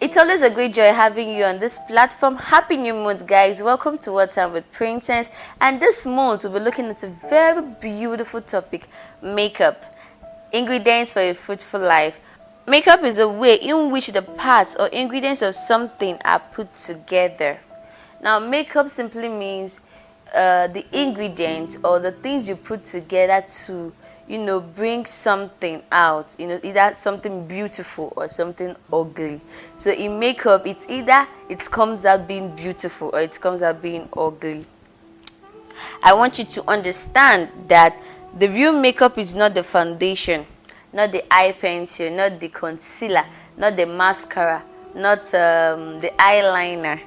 It's always a great joy having you on this platform. Happy New Month, guys. Welcome to What's Up with Princess. And this month, we'll be looking at a very beautiful topic, makeup. Ingredients for a fruitful life. Makeup is a way in which the parts or ingredients of something are put together. Now, makeup simply means the ingredients or the things you put together to bring something out, either something beautiful or something ugly. So in makeup, it's either it comes out being beautiful or it comes out being ugly. I want you to understand that the real makeup is not the foundation, not the eye pencil, not the concealer, not the mascara, not the eyeliner.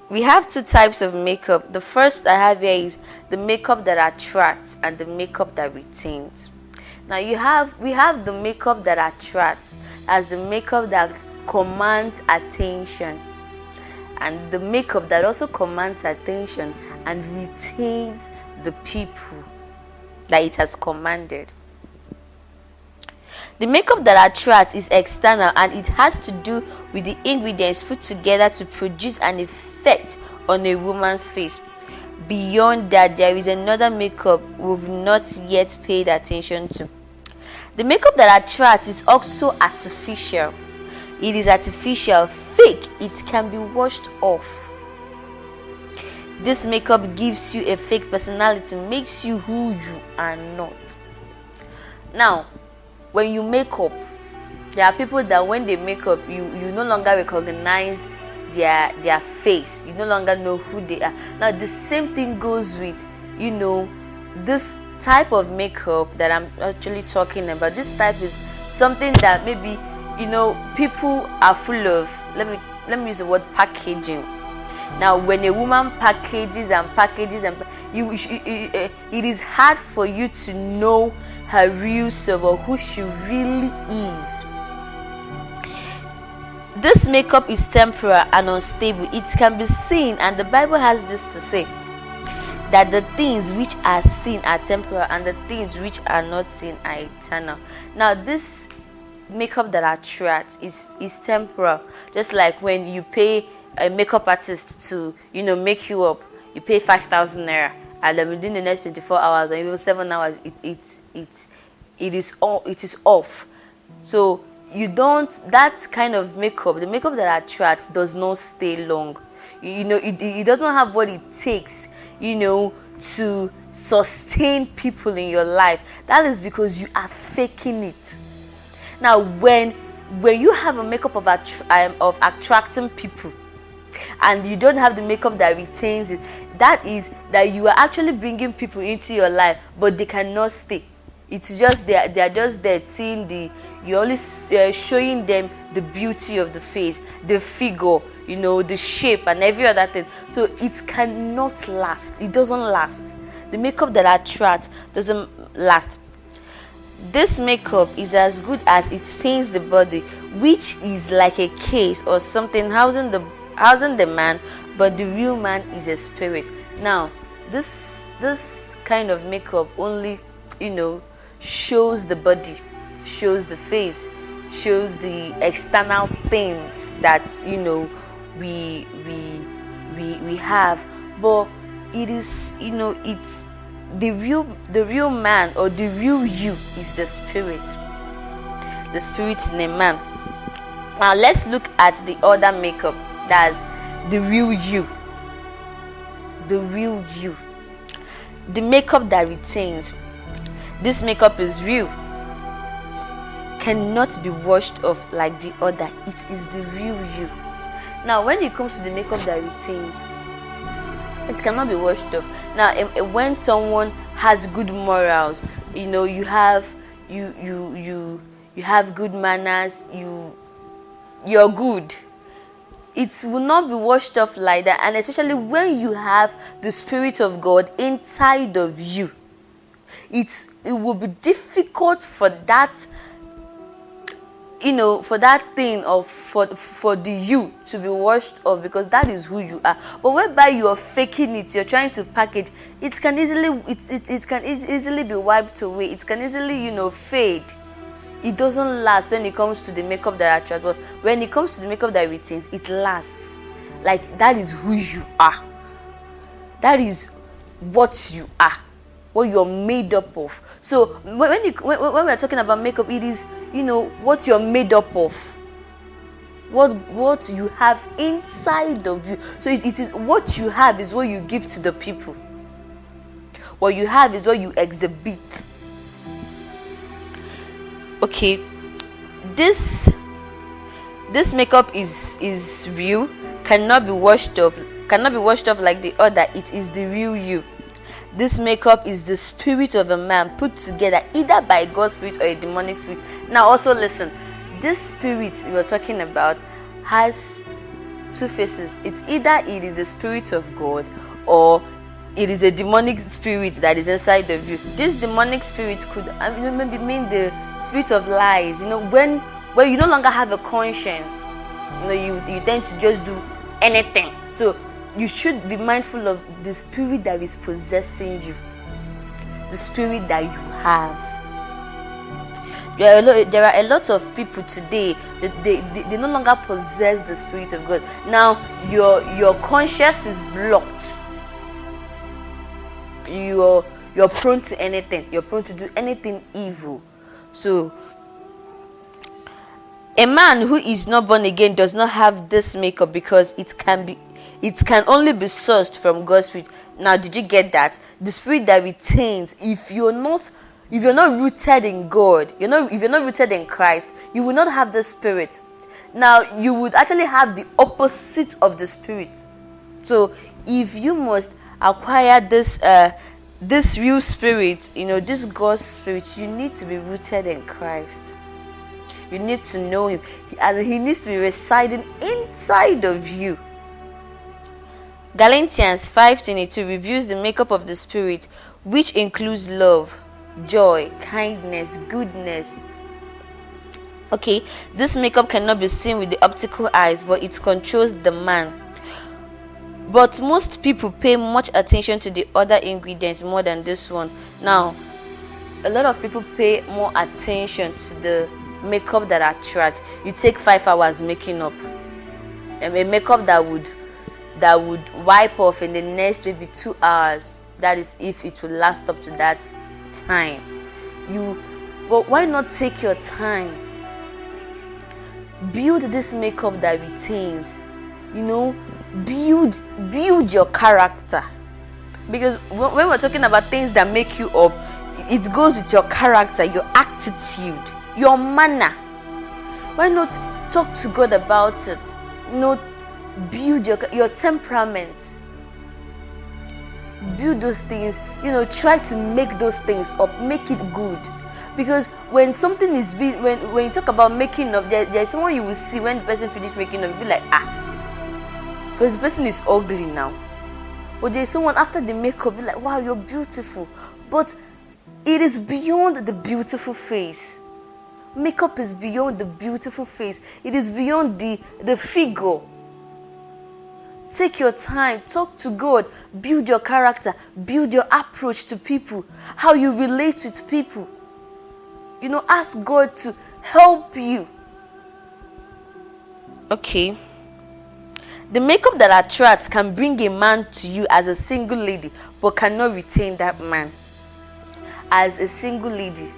We have two types of makeup. The first I have here is the makeup that attracts and the makeup that retains. Now we have the makeup that attracts as the makeup that commands attention, and the makeup that also commands attention and retains the people that it has commanded. The makeup that attracts is external and it has to do with the ingredients put together to produce an effect on a woman's face. Beyond that, there is another makeup we've not yet paid attention to. The makeup that attracts is also artificial. It is artificial, fake. It can be washed off. This makeup gives you a fake personality, makes you who you are not. Now, when you make up, there are people that when they make up, you no longer recognize their face. You no longer know who they are. Now, the same thing goes with, this type of makeup that I'm actually talking about. This type is something that maybe people are full of. Let me use the word packaging. Now, when a woman packages and it is hard for you to know her real self or who she really is. This makeup is temporary and unstable. It can be seen, and the Bible has this to say, that the things which are seen are temporal and the things which are not seen are eternal. Now, this makeup that attracts is temporal. Just like when you pay a makeup artist to make you up, you pay 5,000 naira, and then within the next 24 hours or even 7 hours, it is off. So you don't, that kind of makeup, the makeup that attracts, does not stay long. It doesn't have what it takes to sustain people in your life. That is because you are faking it. Now, when you have a makeup of attracting people and you don't have the makeup that retains it, that is that you are actually bringing people into your life, but they cannot stay. It's just they are just there seeing you're only showing them the beauty of the face, the figure, the shape and every other thing. So it cannot last. It doesn't last. The makeup that attracts doesn't last. This makeup is as good as it paints the body, which is like a cage or something housing the man, but the real man is a spirit. Now, this kind of makeup only shows the body, shows the face, shows the external things that we have, but it is it's the real man or the real you is the spirit in a man. Now let's look at the other makeup, that's the real you. The makeup that retains. This makeup is real, cannot be washed off like the other. It is the real you. Now, when it comes to the makeup that retains, it cannot be washed off. Now, when someone has good morals, you have good manners, you're good. It will not be washed off like that, and especially when you have the Spirit of God inside of you. It will be difficult for that, for that thing or for the you to be washed off, because that is who you are. But whereby you are faking it, you're trying to package, it can easily be wiped away. It can easily fade. it doesn't last when it comes to the makeup that attracts, but when it comes to the makeup that retains, it lasts. Like, that is who you are. That is what you are, what you're made up of. So when we're talking about makeup, it is, what you're made up of, what you have inside of you. So it is what you have is what you give to the people. What you have is what you exhibit. Okay, this makeup is real, cannot be washed off like the other. It is the real you. This makeup is the spirit of a man put together either by God's spirit or a demonic spirit. Now also listen, this spirit we're talking about has two faces. It's either it is the spirit of God or it is a demonic spirit that is inside of you. This demonic spirit could maybe mean the spirit of lies. When you no longer have a conscience, you tend to just do anything. So you should be mindful of the spirit that is possessing you, the spirit that you have. There are a lot of people today that they no longer possess the spirit of God. Now your conscience is blocked. You're prone to anything. You're prone to do anything evil. So a man who is not born again does not have this makeup because it can only be sourced from God's spirit. Now, did you get that? The spirit that retains, if you're not rooted in God, if you're not rooted in Christ, you will not have the spirit. Now, you would actually have the opposite of the spirit. So if you must acquire this real spirit, this God's spirit, you need to be rooted in Christ. You need to know him, and he needs to be residing inside of you. Galatians 5:22 reviews the makeup of the spirit, which includes love, joy, kindness, goodness. Okay, this makeup cannot be seen with the optical eyes, but it controls the man. But most people pay much attention to the other ingredients more than this one. Now, a lot of people pay more attention to the makeup that attracts. You take 5 hours making up, a makeup that would wipe off in the next maybe 2 hours. That is if it will last up to that time. But why not take your time? Build this makeup that retains. Build your character. Because when we're talking about things that make you up, it goes with your character, your attitude, your manner. Why not talk to God about it? Build your temperament. Build those things. Try to make those things up. Make it good. Because when something is when you talk about making up, there's someone you will see when the person finish making up, you'll be like, because the person is ugly now. But there's someone after the makeup, you're like, wow, you're beautiful. But it is beyond the beautiful face. Makeup is beyond the beautiful face. It is beyond the figure. Take your time, talk to God, build your character, build your approach to people, how you relate with people. Ask God to help you. Okay. The makeup that attracts can bring a man to you as a single lady, but cannot retain that man. As a single lady,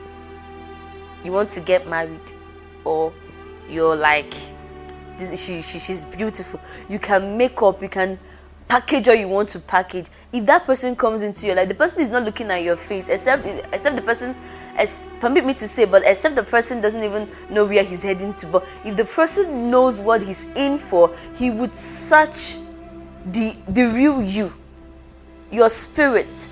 you want to get married, or you're like, she's beautiful. You can make up, you can package all you want to package. If that person comes into your life, the person is not looking at your face, except the person, permit me to say, but except the person doesn't even know where he's heading to. But if the person knows what he's in for, he would search the real you, your spirit,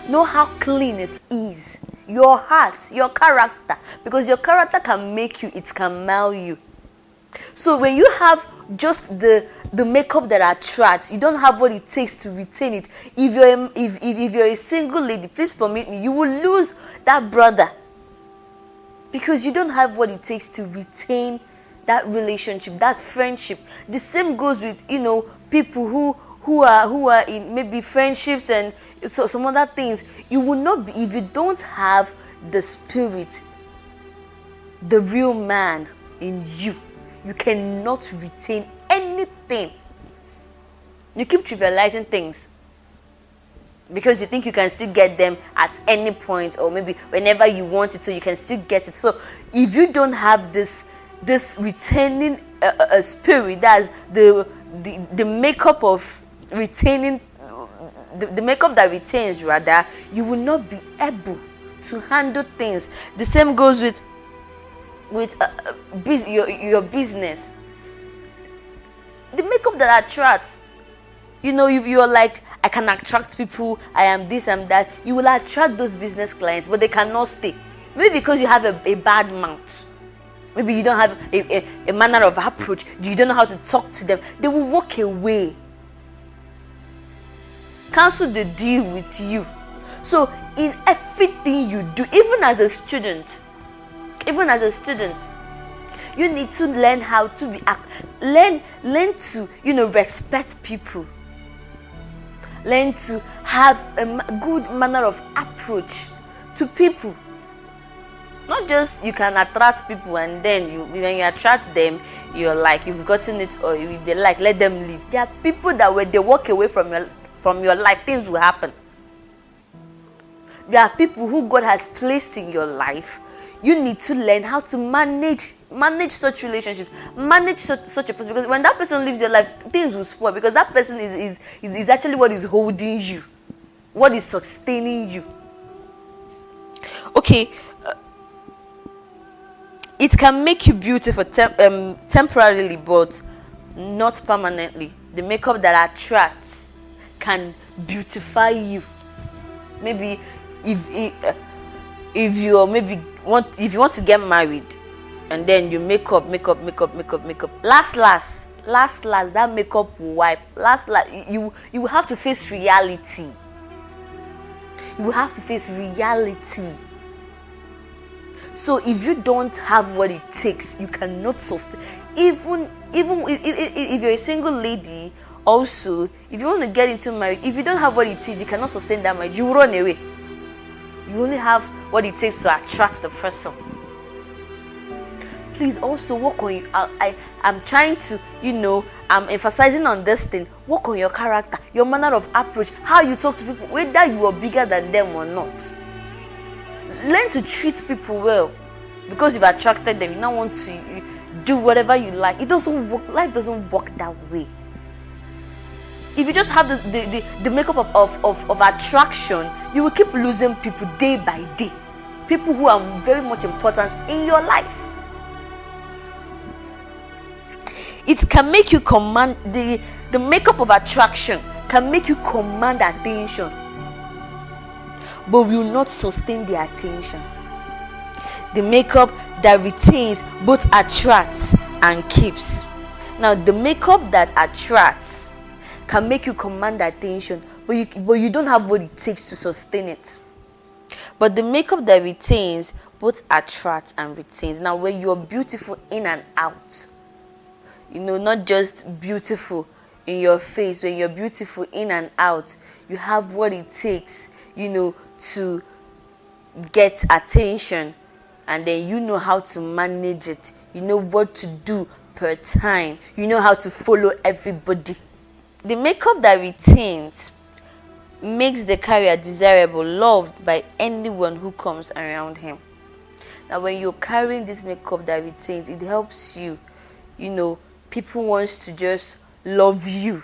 know how clean it is, your heart, your character, because your character can make you, it can mar you. So when you have just the makeup that attracts, you don't have what it takes to retain it. If you're a single lady, please permit me, you will lose that brother, because you don't have what it takes to retain that relationship, that friendship. The same goes with people who are in maybe friendships and so some other things. You will not be, if you don't have the spirit, the real man in you, you cannot retain anything. You keep trivializing things because you think you can still get them at any point, or maybe whenever you want it, so you can still get it. So if you don't have this retaining spirit, that's the makeup of retaining, the makeup that retains, rather, you will not be able to handle things. The same goes with your business. The makeup that attracts, if you're like, I can attract people, I am this, I'm that, you will attract those business clients, but they cannot stay. Maybe because you have a bad mouth. Maybe you don't have a manner of approach. You don't know how to talk to them. They will walk away. Cancel the deal with you. So in everything you do, even as a student, you need to learn how to learn to respect people. Learn to have a good manner of approach to people. Not just you can attract people and then when you attract them, you're like, you've gotten it, or if they like, let them leave. There are people that when they walk away from your life, things will happen. There are people who God has placed in your life. You need to learn how to manage such relationships, manage such a person, because when that person leaves your life, things will spoil, because that person is actually what is holding you, what is sustaining you. Okay, it can make you beautiful temporarily, but not permanently. The makeup that attracts can beautify you. Maybe if you want to get married, and then you makeup, last that makeup will wipe. Last you will have to face reality. You will have to face reality. So if you don't have what it takes, you cannot sustain. Even if you're a single lady, also, if you want to get into marriage, if you don't have what it takes, you cannot sustain that marriage. You will run away. You only have what it takes to attract the person. Please also work on you. I'm trying to, I'm emphasizing on this thing. Work on your character, your manner of approach, how you talk to people, whether you are bigger than them or not. Learn to treat people well, because you've attracted them. You now want to do whatever you like. It doesn't work. Life doesn't work that way. If you just have the makeup of attraction, you will keep losing people day by day. People who are very much important in your life. It can make you command, the makeup of attraction can make you command attention, but will not sustain the attention. The makeup that retains both attracts and keeps. Now, the makeup that attracts can make you command attention, but you don't have what it takes to sustain it. But the makeup that retains both attracts and retains. Now, when you're beautiful in and out, not just beautiful in your face, when you're beautiful in and out, you have what it takes, to get attention, and then you know how to manage it. You know what to do per time. You know how to follow everybody. The makeup that retains makes the carrier desirable, loved by anyone who comes around him. Now, when you're carrying this makeup that retains, it helps you, people wants to just love you.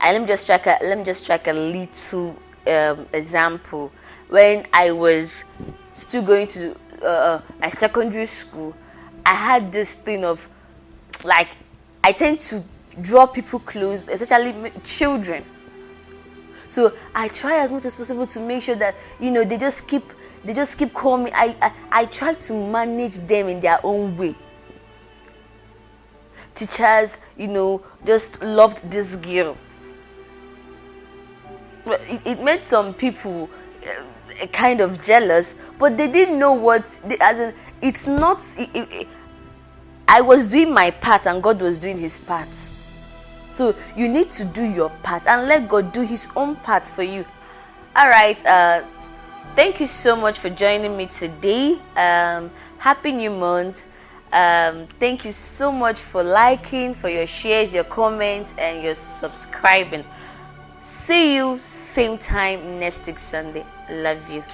And let me just strike a little example. When I was still going to a secondary school, I had this thing of, like, I tend to draw people close, especially children. So I try as much as possible to make sure that they just keep calling me. I try to manage them in their own way. Teachers, just loved this girl. It made some people kind of jealous, but they didn't know what. It's not. I was doing my part, and God was doing His part. So you need to do your part and let God do His own part for you. All right. Thank you so much for joining me today. Happy new month. Thank you so much for liking, for your shares, your comments, and your subscribing. See you same time next week Sunday. Love you.